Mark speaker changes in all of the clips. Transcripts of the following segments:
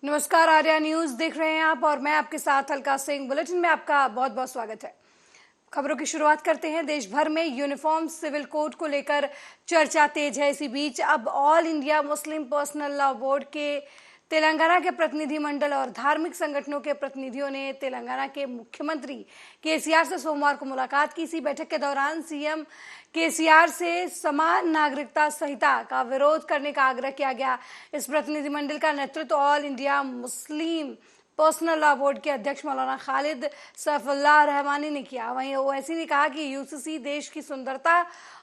Speaker 1: नमस्कार, आर्या न्यूज देख रहे हैं आप और मैं आपके साथ अलका सिंह। बुलेटिन में आपका बहुत बहुत स्वागत है। खबरों की शुरुआत करते हैं। देश भर में यूनिफॉर्म सिविल कोड को लेकर चर्चा तेज है। इसी बीच अब all India Muslim personal law board के तेलंगाना के प्रतिनिधिमंडल और धार्मिक संगठनों के प्रतिनिधियों ने तेलंगाना के मुख्यमंत्री केसीआर से सोमवार को मुलाकात की। इसी बैठक के दौरान सीएम केसीआर से समान नागरिकता संहिता का विरोध करने का आग्रह किया गया। इस प्रतिनिधिमंडल का नेतृत्व all India Muslim personal law board के अध्यक्ष मौलाना खालिद सैफुल्लाह रहमानी ने किया। वहीं ओवैसी ने कहा कि यूसीसी देश की सुंदरता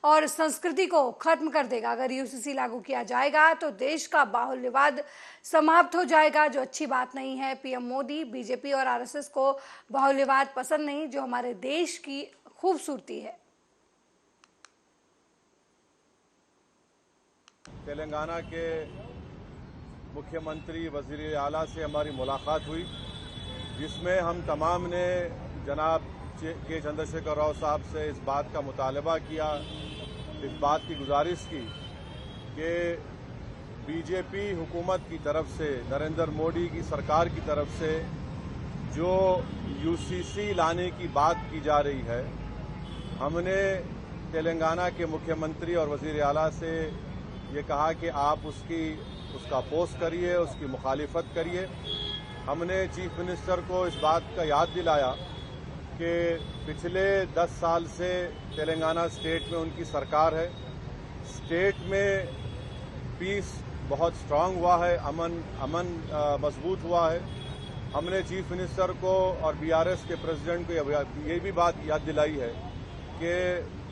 Speaker 1: और संस्कृति को खत्म कर देगा। अगर यूसीसी लागू किया जाएगा तो देश का बाहुल्यवाद समाप्त हो जाएगा, जो अच्छी बात नहीं है। पीएम मोदी बीजेपी और आरएसएस को बाहुल्यवाद पसंद नहीं, जो हमारे देश की खूबसूरती है।
Speaker 2: तेलंगाना के मुख्यमंत्री वज़ीर आला से हमारी मुलाकात हुई, जिसमें हम तमाम ने जनाब के चंद्रशेखर राव साहब से इस बात का मुतालबा किया, इस बात की गुजारिश की कि बीजेपी हुकूमत की तरफ से, नरेंद्र मोदी की सरकार की तरफ से जो यूसीसी लाने की बात की जा रही है, हमने तेलंगाना के मुख्यमंत्री और वज़ीर आला से ये कहा कि आप उसका अपोज करिए, उसकी मुखालिफत करिए। हमने चीफ मिनिस्टर को इस बात का याद दिलाया कि पिछले 10 साल से तेलंगाना स्टेट में उनकी सरकार है। स्टेट में पीस बहुत स्ट्रांग हुआ है, अमन मजबूत हुआ है। हमने चीफ मिनिस्टर को और बीआरएस के प्रेसिडेंट को ये भी बात याद दिलाई है कि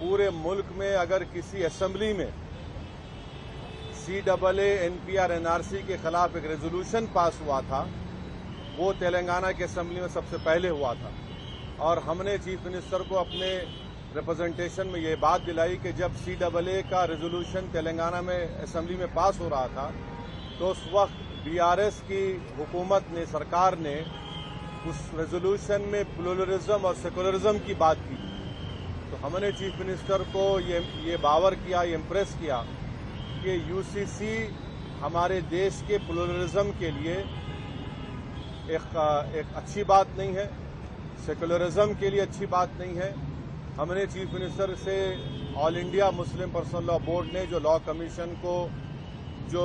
Speaker 2: पूरे मुल्क में अगर किसी असेंबली में CAA NPR NRC के खिलाफ एक रेजोल्यूशन पास हुआ था, वो तेलंगाना के असेंबली में सबसे पहले हुआ था। और हमने चीफ मिनिस्टर को अपने रिप्रेजेंटेशन में ये बात दिलाई कि जब CAA का रेजोल्यूशन तेलंगाना में असेंबली में पास हो रहा था, तो उस वक्त बीआरएस की हुकूमत ने, सरकार ने उस रेजोल्यूशन में प्लुरलिज्म और सेकुलरिज्म की बात की। तो हमने चीफ मिनिस्टर को ये बावर किया, ये इम्प्रेस किया कि यूसीसी हमारे देश के प्लुरलिज्म के लिए एक अच्छी बात नहीं है, सेकुलरिज्म के लिए अच्छी बात नहीं है। हमने चीफ मिनिस्टर से all India Muslim personal law board ने जो लॉ कमीशन को, जो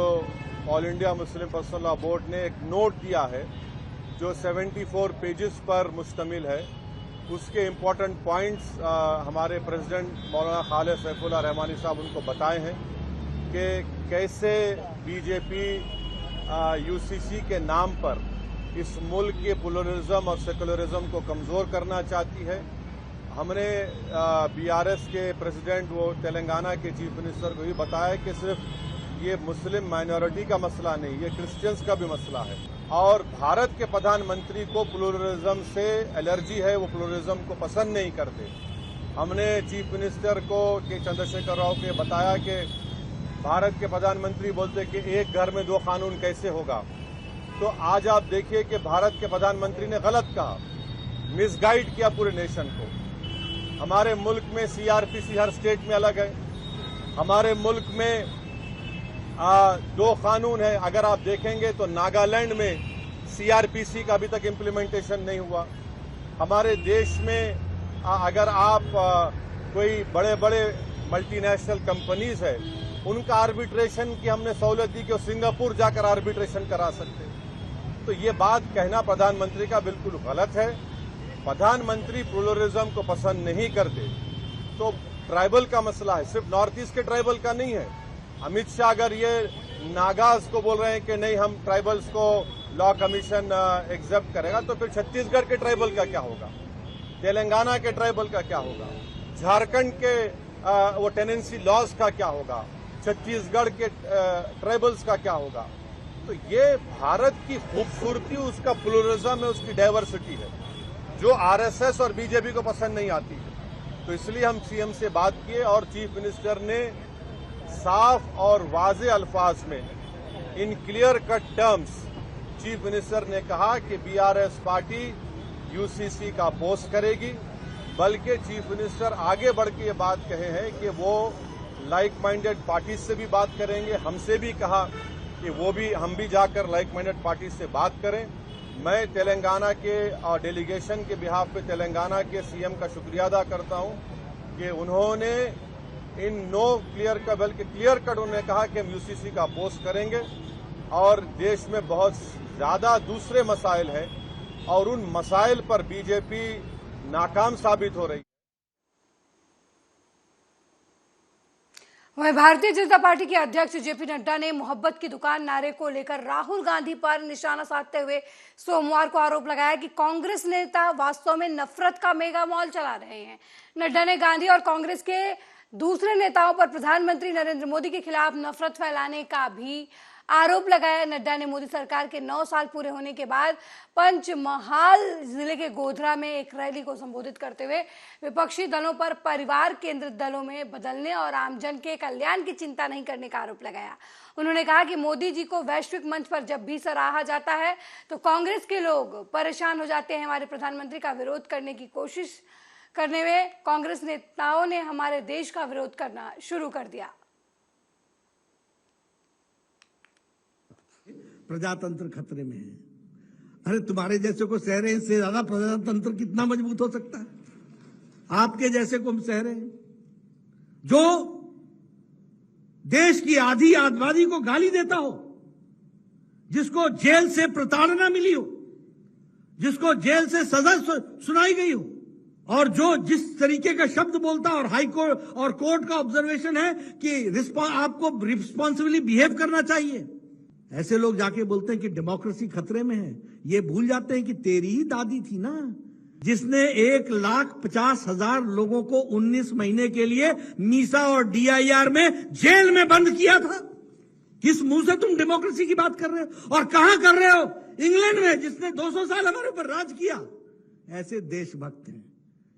Speaker 2: all India Muslim personal law board ने एक नोट दिया है जो 74 पेजेस पर मुश्तमिल है, उसके इम्पोर्टेंट पॉइंट्स हमारे प्रेसिडेंट मौलाना खालिद सैफुल्लाह रहमानी साहब उनको बताए हैं कि कैसे बीजेपी यूसीसी के नाम पर इस मुल्क के प्लुरलिज्म और सेकुलरिज्म को कमज़ोर करना चाहती है। हमने बीआरएस के प्रेसिडेंट, वो तेलंगाना के चीफ मिनिस्टर को भी बताया कि सिर्फ ये मुस्लिम माइनॉरिटी का मसला नहीं, ये क्रिश्चियंस का भी मसला है। और भारत के प्रधानमंत्री को प्लुरलिज्म से एलर्जी है, वो प्लुरलिज्म को पसंद नहीं करते। हमने चीफ मिनिस्टर को के चंद्रशेखर राव को बताया कि भारत के प्रधानमंत्री बोलते कि एक घर में 2 कानून कैसे होगा। तो आज आप देखिए कि भारत के प्रधानमंत्री ने गलत कहा, मिसगाइड किया पूरे नेशन को। हमारे मुल्क में सीआरपीसी हर स्टेट में अलग है। हमारे मुल्क में 2 कानून है। अगर आप देखेंगे तो नागालैंड में सीआरपीसी का अभी तक इम्प्लीमेंटेशन नहीं हुआ। हमारे देश में अगर आप कोई बड़े बड़े मल्टीनेशनल कंपनीज है, उनका आर्बिट्रेशन की हमने सहूलत दी कि वो सिंगापुर जाकर आर्बिट्रेशन करा सकते। तो ये बात कहना प्रधानमंत्री का बिल्कुल गलत है। प्रधानमंत्री प्लुरलिज्म को पसंद नहीं करते। तो ट्राइबल का मसला है, सिर्फ नॉर्थ ईस्ट के ट्राइबल का नहीं है। अमित शाह अगर ये नागाज को बोल रहे हैं कि नहीं, हम ट्राइबल्स को लॉ कमीशन एक्सेप्ट करेगा, तो फिर छत्तीसगढ़ के ट्राइबल का क्या होगा, तेलंगाना के ट्राइबल का क्या होगा, झारखंड के वो टेनेंसी लॉज का क्या होगा, छत्तीसगढ़ के ट्राइबल्स का क्या होगा। तो ये भारत की खूबसूरती, उसका प्लुरलिज्म है, उसकी डाइवर्सिटी है, जो आरएसएस और बीजेपी को पसंद नहीं आती है। तो इसलिए हम सीएम से बात किए और चीफ मिनिस्टर ने साफ और वाज़े अल्फाज में, in clear cut terms, chief minister ने कहा कि बीआरएस पार्टी यूसीसी का अपोज करेगी। बल्कि चीफ मिनिस्टर आगे बढ़ के ये बात कहे हैं कि वो लाइक माइंडेड पार्टीज से भी बात करेंगे। हमसे भी कहा कि वो भी हम भी जाकर लाइक माइंडेड पार्टी से बात करें। मैं तेलंगाना के डेलीगेशन के बिहाफ पे तेलंगाना के सीएम का शुक्रिया अदा करता हूं कि उन्होंने इन नो क्लियर का बल्कि क्लियर कट उन्होंने कहा कि हम यूसीसी का अपोज करेंगे और देश में बहुत ज्यादा दूसरे मसाइल हैं और उन मसाइल पर बीजेपी नाकाम साबित हो रही है।
Speaker 1: वहीं भारतीय जनता पार्टी के अध्यक्ष जेपी नड्डा ने मोहब्बत की दुकान नारे को लेकर राहुल गांधी पर निशाना साधते हुए सोमवार को आरोप लगाया कि कांग्रेस नेता वास्तव में नफरत का मेगा मॉल चला रहे हैं। नड्डा ने गांधी और कांग्रेस के दूसरे नेताओं पर प्रधानमंत्री नरेंद्र मोदी के खिलाफ नफरत फैलाने का भी आरोप लगाया। नड्डा ने मोदी सरकार के 9 साल पूरे होने के बाद पंचमहाल जिले के गोधरा में एक रैली को संबोधित करते हुए विपक्षी दलों पर परिवार केंद्रित दलों में बदलने और आमजन के कल्याण की चिंता नहीं करने का आरोप लगाया। उन्होंने कहा कि मोदी जी को वैश्विक मंच पर जब भी सराहा जाता है तो कांग्रेस के लोग परेशान हो जाते हैं। हमारे प्रधानमंत्री का विरोध करने की कोशिश करने में कांग्रेस नेताओं ने हमारे देश का विरोध करना शुरू कर दिया।
Speaker 3: प्रजातंत्र खतरे में है। अरे तुम्हारे जैसे को सह रहे हैं, इससे ज्यादा प्रजातंत्र कितना मजबूत हो सकता है? आपके जैसे को हम सह रहे हैं जो देश की आधी आबादी को गाली देता हो, जिसको जेल से प्रताड़ना मिली हो, जिसको जेल से सजा सुनाई गई हो और जो जिस तरीके का शब्द बोलता और हाई कोर्ट और कोर्ट का ऑब्जर्वेशन है कि आपको रिस्पॉन्सिबली बिहेव करना चाहिए, ऐसे लोग जाके बोलते हैं कि डेमोक्रेसी खतरे में है। ये भूल जाते हैं कि तेरी ही दादी थी ना जिसने 1,50,000 लोगों को 19 महीने के लिए मीसा और डीआईआर में जेल में बंद किया था। किस मुंह से तुम डेमोक्रेसी की बात कर रहे हो? और कहां कर रहे हो? इंग्लैंड में, जिसने 200 साल हमारे ऊपर राज किया। ऐसे देशभक्त हैं,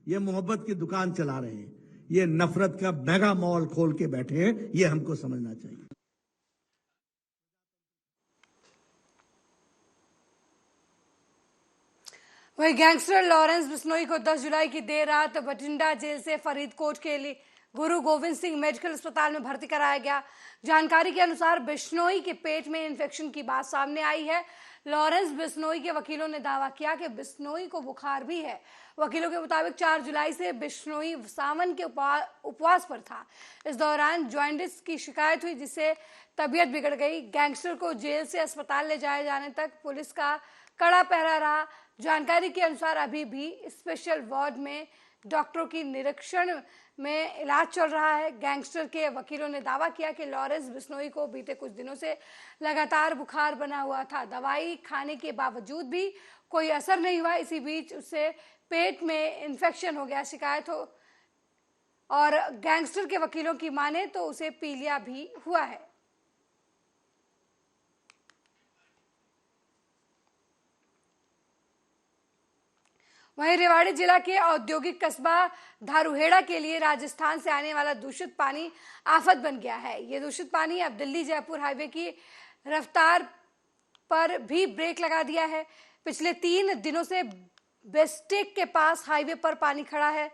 Speaker 3: ये मोहब्बत की दुकान चला रहे हैं, ये नफरत का मेगा मॉल खोल के बैठे हैं। ये हमको समझना चाहिए।
Speaker 1: वही गैंगस्टर लॉरेंस बिश्नोई को 10 जुलाई की देर रात बठिंडा जेल से फरीदकोट के लिए गुरु गोविंद सिंह मेडिकल अस्पताल में भर्ती कराया गया। जानकारी के अनुसार बिश्नोई के पेट में इन्फेक्शन की बात सामने आई है। लॉरेंस बिश्नोई के वकीलों ने दावा किया कि बिश्नोई को बुखार भी है। वकीलों के मुताबिक 4 जुलाई से बिश्नोई सावन के उपवास पर था। इस दौरान जॉन्डिस की शिकायत हुई, जिससे तबीयत बिगड़ गई। गैंगस्टर को जेल से अस्पताल ले जाए जाने तक पुलिस का कड़ा पहरा रहा। जानकारी के अनुसार अभी भी स्पेशल वार्ड में डॉक्टरों की निरीक्षण में इलाज चल रहा है। गैंगस्टर के वकीलों ने दावा किया कि लॉरेंस बिश्नोई को बीते कुछ दिनों से लगातार बुखार बना हुआ था। दवाई खाने के बावजूद भी कोई असर नहीं हुआ। इसी बीच उसे पेट में इन्फेक्शन हो गया शिकायत हो, और गैंगस्टर के वकीलों की माने तो उसे पीलिया भी हुआ है। वहीं रेवाड़ी जिला के औद्योगिक कस्बा धारूहेड़ा के लिए राजस्थान से आने वाला दूषित पानी आफत बन गया है। ये दूषित पानी अब दिल्ली जयपुर हाईवे की रफ्तार पर भी ब्रेक लगा दिया है। पिछले 3 दिनों से बेस्टेक के पास हाईवे पर पानी खड़ा है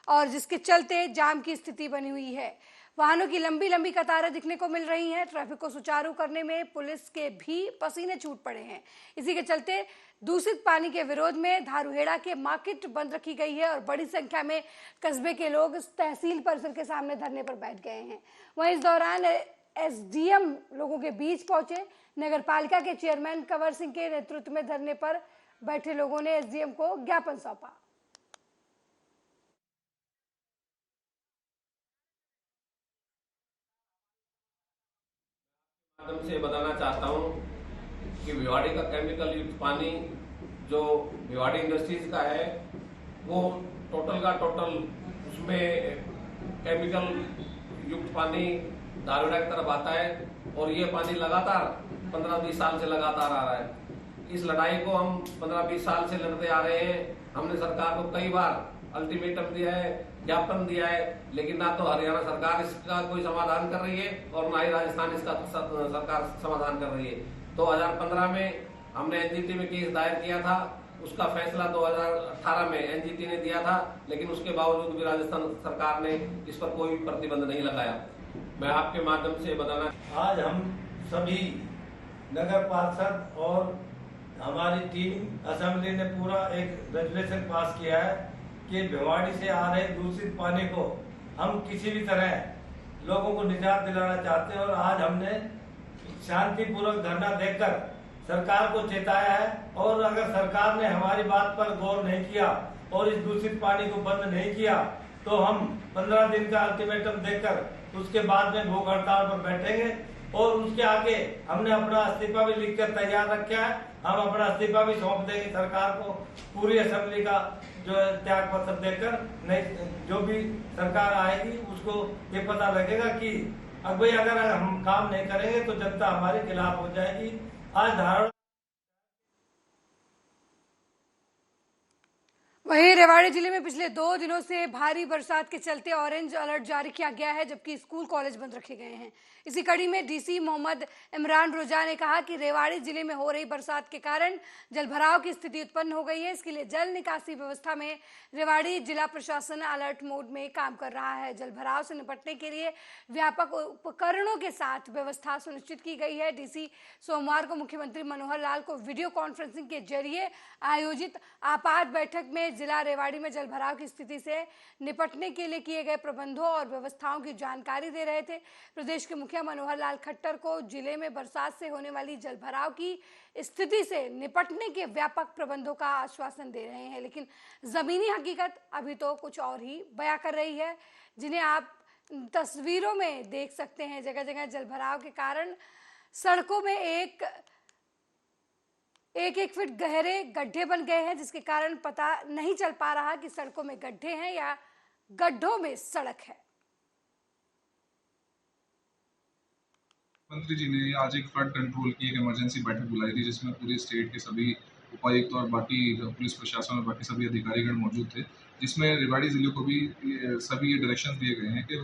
Speaker 1: और जिसके चलते जाम की स्थिति बनी हुई है। वाहनों की लंबी लंबी कतारें दिखने को मिल रही हैं। ट्रैफिक को सुचारू करने में पुलिस के भी पसीने छूट पड़े हैं। इसी के चलते दूषित पानी के विरोध में धारूहेड़ा के मार्केट बंद रखी गई है और बड़ी संख्या में कस्बे के लोग तहसील परिसर के सामने धरने पर बैठ गए हैं। वहीं इस दौरान एसडीएम लोगों के बीच पहुंचे। नगर पालिका के चेयरमैन कंवर सिंह के नेतृत्व में धरने पर बैठे लोगों ने एसडीएम को ज्ञापन सौंपा।
Speaker 4: से बताना चाहता हूं कि भिवाड़ी का केमिकल युक्त पानी जो भिवाड़ी इंडस्ट्रीज का है वो टोटल का टोटल उसमें केमिकल युक्त पानी धारूहेड़ा की तरफ आता है और ये पानी लगातार 15-20 साल से लगातार आ रहा है। इस लड़ाई को हम 15-20 साल से लड़ते आ रहे हैं। हमने सरकार को कई बार अल्टीमेटम दिया है, ज्ञापन दिया है, लेकिन ना तो हरियाणा सरकार इसका कोई समाधान कर रही है और ना ही राजस्थान इसका सरकार समाधान कर रही है। 2015 में हमने एनजीटी में केस दायर किया था, उसका फैसला 2018 में एनजीटी ने दिया था, लेकिन उसके बावजूद भी राजस्थान सरकार ने इस पर कोई प्रतिबंध नहीं लगाया। मैं आपके माध्यम से बताना,
Speaker 5: आज हम सभी नगर पार्षद और हमारी टीम असेंबली ने पूरा एक रेजोल्यूशन पास किया है कि भिवाड़ी से आ रहे दूषित पानी को हम किसी भी तरह लोगों को निजात दिलाना चाहते हैं। और आज हमने शांतिपूर्वक धरना देकर सरकार को चेताया है, और अगर सरकार ने हमारी बात पर गौर नहीं किया और इस दूषित पानी को बंद नहीं किया तो हम 15 दिन का अल्टीमेटम देकर उसके बाद में भूख हड़ताल पर बैठेंगे। और उसके आगे हमने अपना इस्तीफा भी लिखकर तैयार रखा है। हम अपना इस्तीफा भी सौंप देंगे सरकार को, पूरी असेंबली का जो त्याग पत्र देकर। नहीं, जो भी सरकार आएगी उसको ये पता लगेगा कि अगर हम काम नहीं करेंगे तो जनता हमारे खिलाफ हो जाएगी। आज धारणा
Speaker 1: वहीं रेवाड़ी जिले में पिछले 2 दिनों से भारी बरसात के चलते ऑरेंज अलर्ट जारी किया गया है, जबकि स्कूल कॉलेज बंद रखे गए हैं। इसी कड़ी में डीसी मोहम्मद इमरान रोजा ने कहा कि रेवाड़ी जिले में हो रही बरसात के कारण जलभराव की स्थिति उत्पन्न हो गई है। इसके लिए जल निकासी व्यवस्था में रेवाड़ी जिला प्रशासन अलर्ट मोड में काम कर रहा है। जलभराव से निपटने के लिए व्यापक उपकरणों के साथ व्यवस्था सुनिश्चित की गई है। डीसी सोमवार को मुख्यमंत्री मनोहर लाल को वीडियो कॉन्फ्रेंसिंग के जरिए आयोजित आपात बैठक में जिला रेवाड़ी में जलभराव की स्थिति से निपटने के लिए किए गए प्रबंधों और व्यवस्थाओं की जानकारी दे रहे थे। प्रदेश के मुखिया मनोहर लाल खट्टर को जिले में बरसात से होने वाली जलभराव की स्थिति से निपटने के व्यापक प्रबंधों का आश्वासन दे रहे हैं, लेकिन जमीनी हकीकत अभी तो कुछ और ही बयां कर रही है, जिन्हें आप तस्वीरों में देख सकते हैं। जगह जगह जलभराव के कारण सड़कों में एक फीट गहरे गड्ढे बन गए हैं, जिसके कारण पता नहीं चल पा रहा कि सड़कों में गड्ढे हैं या गड्ढों में सड़क है।
Speaker 6: मंत्री जी ने आज एक फ्लड कंट्रोल की एक इमरजेंसी बैठक बुलाई थी, जिसमें पूरे स्टेट के सभी उपायुक्त और बाकी पुलिस प्रशासन और बाकी सभी अधिकारीगण मौजूद थे, जिसमें रेवाड़ी जिले को भी सभी ये डायरेक्शन दिए गए हैं कि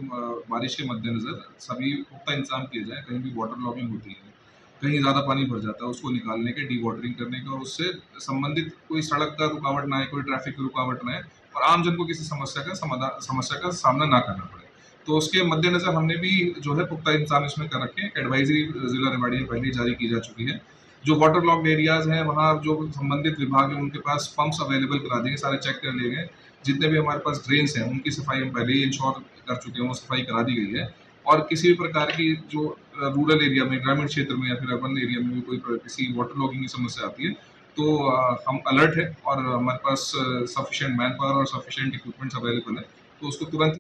Speaker 6: बारिश के मद्देनजर सभी पुख्ता इंतजाम किए जाए। कहीं भी वाटर लॉगिंग होती है, कहीं ज़्यादा पानी भर जाता है, उसको निकालने के, डी वाटरिंग करने का, और उससे संबंधित कोई सड़क का रुकावट ना आए, कोई ट्रैफिक की रुकावट ना आए और आम जन को किसी समस्या का सामना ना करना पड़े। तो उसके मद्देनजर हमने भी जो है पुख्ता इंतजाम इसमें कर रखे हैं। एक एडवाइजरी जिला रेवाड़ी में पहले जारी की जा चुकी है। जो वाटर लॉक्ड एरियाज हैं वहाँ जो संबंधित विभाग है उनके पास पंप्स अवेलेबल करा दिए, सारे चेक कर लिए गए। जितने भी हमारे पास ड्रेन्स हैं उनकी सफाई हम पहले ही इंश्योर कर चुके हैं, वो सफाई करा दी गई है। और किसी भी प्रकार की जो रूरल एरिया में, ग्रामीण क्षेत्र में या फिर अर्बन एरिया में भी कोई किसी वाटर लॉगिंग की समस्या आती है तो हम अलर्ट है और हमारे पास सफिशिएंट मैन पावर और सफिशिएंट इक्विपमेंट्स अवेलेबल है, तो उसको तुरंत।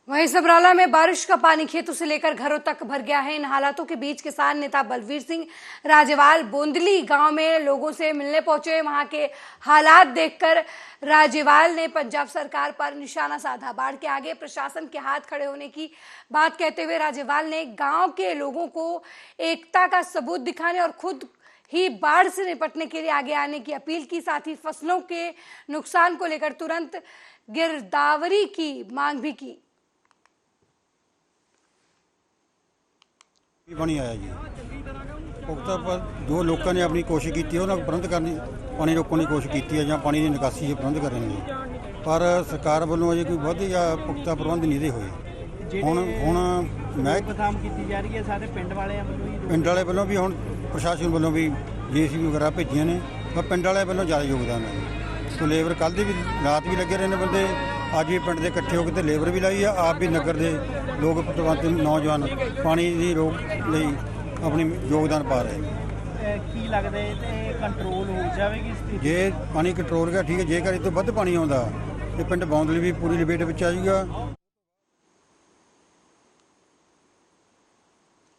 Speaker 1: वहीं सबराला में बारिश का पानी खेतों से लेकर घरों तक भर गया है। इन हालातों के बीच किसान नेता बलवीर सिंह राजेवाल बोंदली गांव में लोगों से मिलने पहुंचे। वहां के हालात देखकर राजेवाल ने पंजाब सरकार पर निशाना साधा। बाढ़ के आगे प्रशासन के हाथ खड़े होने की बात कहते हुए राजेवाल ने गांव के लोगों को एकता का सबूत दिखाने और खुद ही बाढ़ से निपटने के लिए आगे आने की अपील की। साथ ही फसलों के नुकसान को लेकर तुरंत गिरदावरी की मांग भी की।
Speaker 7: पानी आया जी पुख्ता पर जो लोगों ने अपनी कोशिश की उन्होंने प्रबंध करने पानी रोकने की कोशिश की है, ਜਾਂ पानी की निकासी प्रबंध कर रहे हैं, पर सरकार वालों अजे कोई बहुत या पुख्ता प्रबंध नहीं दे हुए। ਹੁਣ ਮੈਂ
Speaker 8: काम की जा रही है सारे पिंड
Speaker 7: वाले वालों भी ਹੁਣ प्रशासन वालों भी JCB वगैरह भेजिया ने, पर पिंड वाले वालों ज़्यादा योगदान है। तो लेबर कल भी रात भी लगे रहे बंदे, अज भी पिंड के इकट्ठे होकर लेबर भी लाई है। आप भी नगर के लोग नौजवान पानी की रोक ਲਈ अपनी योगदान पा रहे हैं।
Speaker 8: की लगता है कंट्रोल हो जाएगी
Speaker 7: जे पानी कंट्रोल गया ठीक है, जेकर इस तो ਵੱਧ पानी आता तो पिंड बौंदली भी पूरी लपेट में आ जाएगा।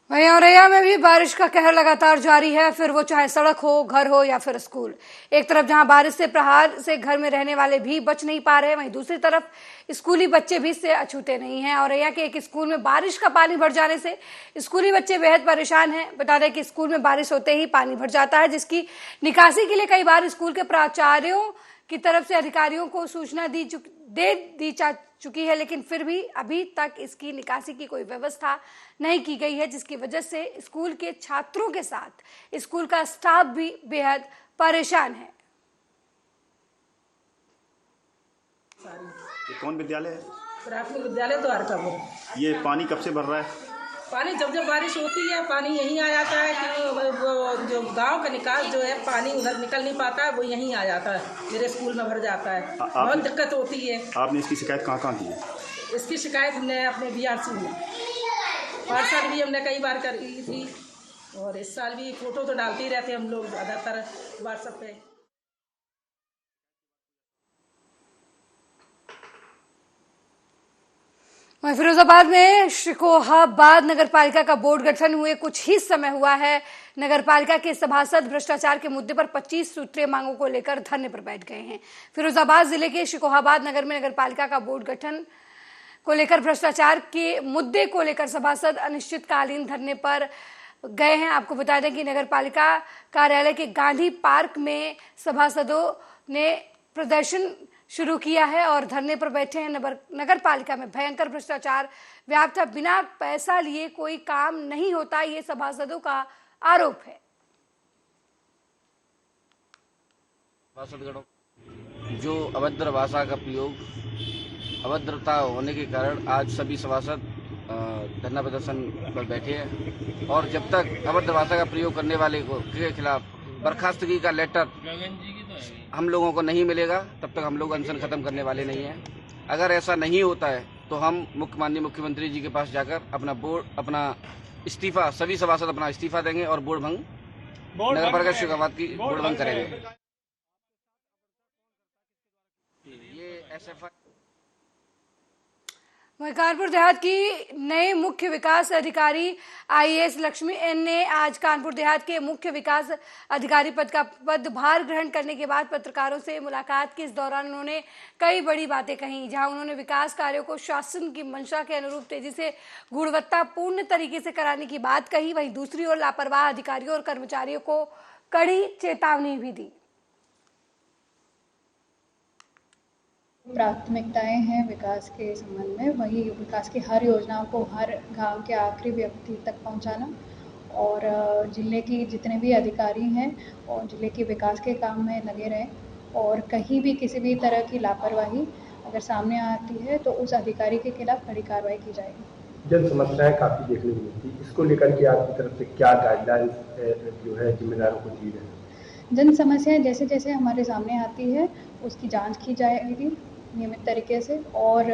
Speaker 1: वहीं औरैया में भी बारिश का कहर लगातार जारी है, फिर वो चाहे सड़क हो, घर हो या फिर स्कूल। एक तरफ जहां बारिश से प्रहार से घर में रहने वाले भी बच नहीं पा रहे, वहीं दूसरी तरफ स्कूली बच्चे भी इससे अछूते नहीं हैं। औरैया के एक स्कूल में बारिश का पानी भर जाने से स्कूली बच्चे बेहद परेशान हैं। बता दें कि स्कूल में बारिश होते ही पानी भर जाता है, जिसकी निकासी के लिए कई बार स्कूल के प्राचार्यों की तरफ से अधिकारियों को सूचना दे दी जा चुकी है, लेकिन फिर भी अभी तक इसकी निकासी की कोई व्यवस्था नहीं की गई है, जिसकी वजह से स्कूल के छात्रों के साथ स्कूल का स्टाफ भी बेहद परेशान है।
Speaker 9: ये कौन विद्यालय है? प्राथमिक विद्यालय द्वारकापुर।
Speaker 10: ये पानी कब से भर रहा है?
Speaker 9: पानी जब जब बारिश होती है पानी यहीं आ जाता है कि वो जो गांव का निकास जो है पानी उधर निकल नहीं पाता है, वो यहीं आ जाता है, मेरे स्कूल में भर जाता है। बहुत दिक्कत होती है।
Speaker 10: आपने इसकी शिकायत कहाँ की है?
Speaker 9: इसकी शिकायत हमने अपने BRC में 5 साल भी हमने कई बार करी थी, और इस साल भी फोटो तो डालते ही रहते हम लोग ज़्यादातर व्हाट्सएप पे।
Speaker 1: फिरोजाबाद में शिकोहाबाद नगरपालिका का बोर्ड गठन हुए कुछ ही समय हुआ है। नगरपालिका के सभासद भ्रष्टाचार के मुद्दे पर 25 सूत्रीय मांगों को लेकर धरने पर बैठ गए हैं। फिरोजाबाद जिले के शिकोहाबाद नगर में नगरपालिका का बोर्ड गठन को लेकर भ्रष्टाचार के मुद्दे को लेकर सभासद अनिश्चितकालीन धरने पर गए हैं। आपको बता दें कि नगरपालिका कार्यालय के गांधी पार्क में सभासदों ने प्रदर्शन शुरू किया है और धरने पर बैठे हैं। नगरपालिका में भयंकर भ्रष्टाचार व्याप्त है, बिना पैसा लिए कोई काम नहीं होता, ये सभासदों का आरोप है।
Speaker 11: सभासदगणों जो अभद्र भाषा का प्रयोग, अभद्रता होने के कारण आज सभी सभासद धरना प्रदर्शन पर बैठे हैं और जब तक अभद्र भाषा का प्रयोग करने वाले के खिलाफ बर्खास्तगी का लेटर हम लोगों को नहीं मिलेगा तब तक हम लोग अनशन खत्म करने वाले नहीं हैं। अगर ऐसा नहीं होता है तो हम माननीय मुख्यमंत्री जी के पास जाकर अपना इस्तीफा, सभी सभासद अपना इस्तीफा देंगे और बोर्ड भंग, नगरपालिका शिकोहाबाद की बोर्ड भंग करेंगे। ये SFI
Speaker 1: कानपुर देहात की नए मुख्य विकास अधिकारी IAS लक्ष्मी N ने आज कानपुर देहात के मुख्य विकास अधिकारी पद का पदभार ग्रहण करने के बाद पत्रकारों से मुलाकात की। इस दौरान उन्होंने कई बड़ी बातें कही, जहां उन्होंने विकास कार्यों को शासन की मंशा के अनुरूप तेजी से गुणवत्तापूर्ण तरीके से कराने की बात कही, वहीं दूसरी ओर लापरवाह अधिकारियों और कर्मचारियों को कड़ी चेतावनी भी दी।
Speaker 12: प्राथमिकताएं हैं विकास के संबंध में, वही विकास की हर योजनाओं को हर गांव के आखिरी व्यक्ति तक पहुंचाना और जिले की जितने भी अधिकारी हैं और जिले के विकास के काम में लगे रहें और कहीं भी किसी भी तरह की लापरवाही अगर सामने आती है तो उस अधिकारी के खिलाफ कड़ी कार्रवाई की जाएगी।
Speaker 13: जन समस्याएं काफ़ी देखने को मिलती, इसको लेकर के आपकी तरफ से क्या गाइडलाइंस जो है जिम्मेदारों को दी है?
Speaker 12: जन समस्याएं जैसे जैसे हमारे सामने आती है उसकी जांच की जाएगी नियमित तरीके से। और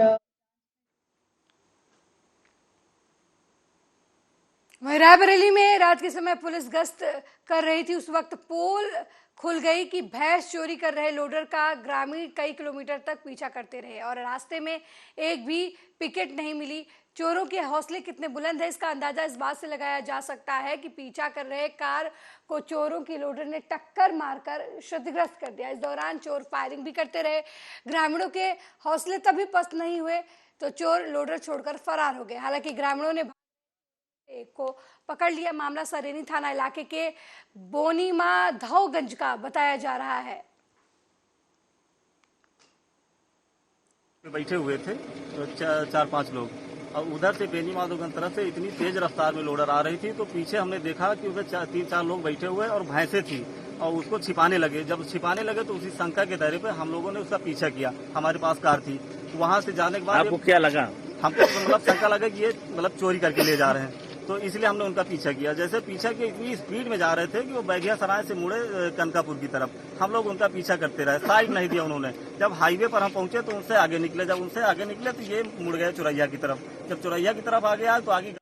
Speaker 1: वहीं रायबरेली में रात के समय पुलिस गश्त कर रही थी, उस वक्त पोल खुल गई कि भैंस चोरी कर रहे लोडर का ग्रामीण कई किलोमीटर तक पीछा करते रहे और रास्ते में एक भी पिकेट नहीं मिली। चोरों के हौसले कितने बुलंद है इसका अंदाजा इस बात से लगाया जा सकता है कि पीछा कर रहे कार को चोरों की लोडर ने टक्कर मारकर क्षतिग्रस्त कर दिया। इस दौरान चोर फायरिंग भी करते रहे। ग्रामीणों के हौसले तभी पस्त नहीं हुए तो चोर लोडर छोड़कर फरार हो गए। हालांकि ग्रामीणों ने एक को पकड़ लिया। मामला सरेनी थाना इलाके के बोनीमाधवगंज का बताया जा रहा है।
Speaker 8: बैठे हुए थे 4-5 लोग और उधर से बेनीमाधवगंज तरफ से इतनी तेज रफ्तार में लोडर आ रही थी तो पीछे हमने देखा कि उधर 3-4 लोग बैठे हुए और भैंसें थी और उसको छिपाने लगे। जब छिपाने लगे तो उसी शंका के दायरे पे हम लोगों ने उसका पीछा किया। हमारे पास कार थी, वहां से जाने के बाद
Speaker 10: आपको क्या लगा?
Speaker 8: हमको शंका लगा कि ये चोरी करके ले जा रहे हैं तो इसलिए हमने उनका पीछा किया। जैसे पीछा किया इतनी स्पीड में जा रहे थे कि वो बैगिया सराय से मुड़े कनकापुर की तरफ। हम लोग उनका पीछा करते रहे, साइड नहीं दिया उन्होंने। जब हाईवे पर हम पहुंचे तो उनसे आगे निकले। जब उनसे आगे निकले तो ये मुड़ गए चौरैया की तरफ। जब चौरैया की तरफ आगे आए तो आगे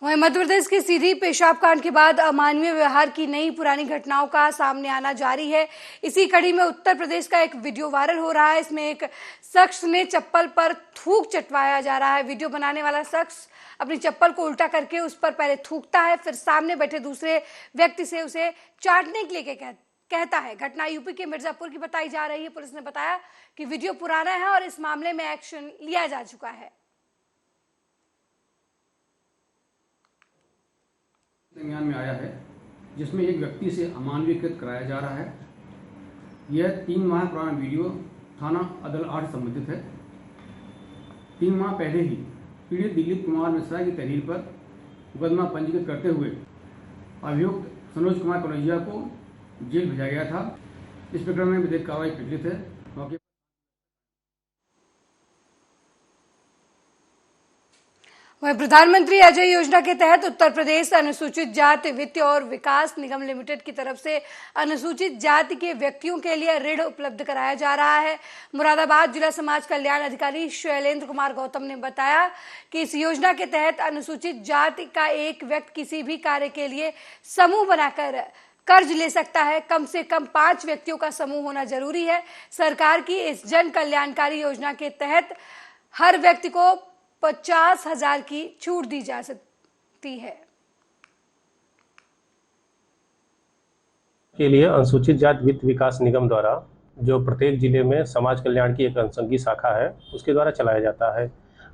Speaker 1: वहीं मध्य प्रदेश की सीधी पेशाब कांड के बाद अमानवीय व्यवहार की नई पुरानी घटनाओं का सामने आना जारी है। इसी कड़ी में उत्तर प्रदेश का एक वीडियो वायरल हो रहा है। इसमें एक शख्स ने चप्पल पर थूक चटवाया जा रहा है। वीडियो बनाने वाला शख्स अपनी चप्पल को उल्टा करके उस पर पहले थूकता है, फिर सामने बैठे दूसरे व्यक्ति से उसे चाटने के लिए कहता है। घटना यूपी के मिर्जापुर की बताई जा रही है। पुलिस ने बताया कि वीडियो पुराना है और इस मामले में एक्शन लिया जा चुका है।
Speaker 14: संज्ञान में आया है जिसमें एक व्यक्ति से अमानवीय कृत्य कराया जा रहा है। यह 3 माह पुराना वीडियो थाना अदल 8 संबंधित है। 3 माह पहले ही पीड़ित दिलीप कुमार मिश्रा की तहरीर पर मुकदमा पंजीकृत करते हुए अभियुक्त सनोज कुमार कनौजिया को जेल भेजा गया था। इस प्रकरण में विधिक कार्रवाई प्रचलित है। मौके
Speaker 1: वहीं प्रधानमंत्री अजय योजना के तहत उत्तर प्रदेश अनुसूचित जाति वित्त और विकास निगम लिमिटेड की तरफ से अनुसूचित जाति के व्यक्तियों के लिए ऋण उपलब्ध कराया जा रहा है। मुरादाबाद जिला समाज कल्याण अधिकारी शैलेंद्र कुमार गौतम ने बताया कि इस योजना के तहत अनुसूचित जाति का एक व्यक्ति किसी भी कार्य के लिए समूह बनाकर कर्ज ले सकता है। कम से कम 5 व्यक्तियों का समूह होना जरूरी है। सरकार की इस जन कल्याणकारी योजना के तहत हर व्यक्ति को 50,000 की छूट दी जा सकती है।
Speaker 15: के लिए अनुसूचित जाति वित्त विकास निगम द्वारा जो प्रत्येक जिले में समाज कल्याण की एक अनुषंगी शाखा है उसके द्वारा चलाया जाता है।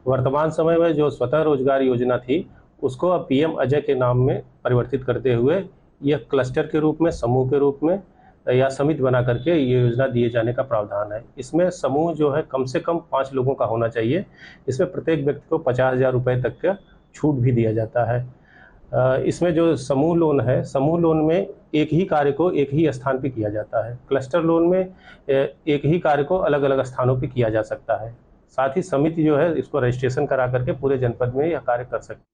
Speaker 15: वर्तमान समय में जो स्वतः रोजगार योजना थी उसको अब पीएम अजय के नाम में परिवर्तित करते हुए यह क्लस्टर के रूप में, समूह के रूप में या समिति बना करके ये योजना दिए जाने का प्रावधान है। इसमें समूह जो है कम से कम 5 लोगों का होना चाहिए। इसमें प्रत्येक व्यक्ति को 50,000 रुपये तक का छूट भी दिया जाता है। इसमें जो समूह लोन है, समूह लोन में एक ही कार्य को एक ही स्थान पे किया जाता है। क्लस्टर लोन में एक ही कार्य को अलग अलग स्थानों पे किया जा सकता है। साथ ही समिति जो है इसको रजिस्ट्रेशन करा करके पूरे जनपद में यह कार्य कर सकती है।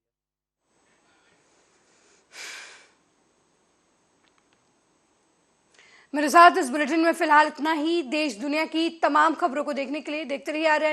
Speaker 1: मेरे साथ इस बुलेटिन में फिलहाल इतना ही। देश दुनिया की तमाम खबरों को देखने के लिए देखते रहिए आर्यन।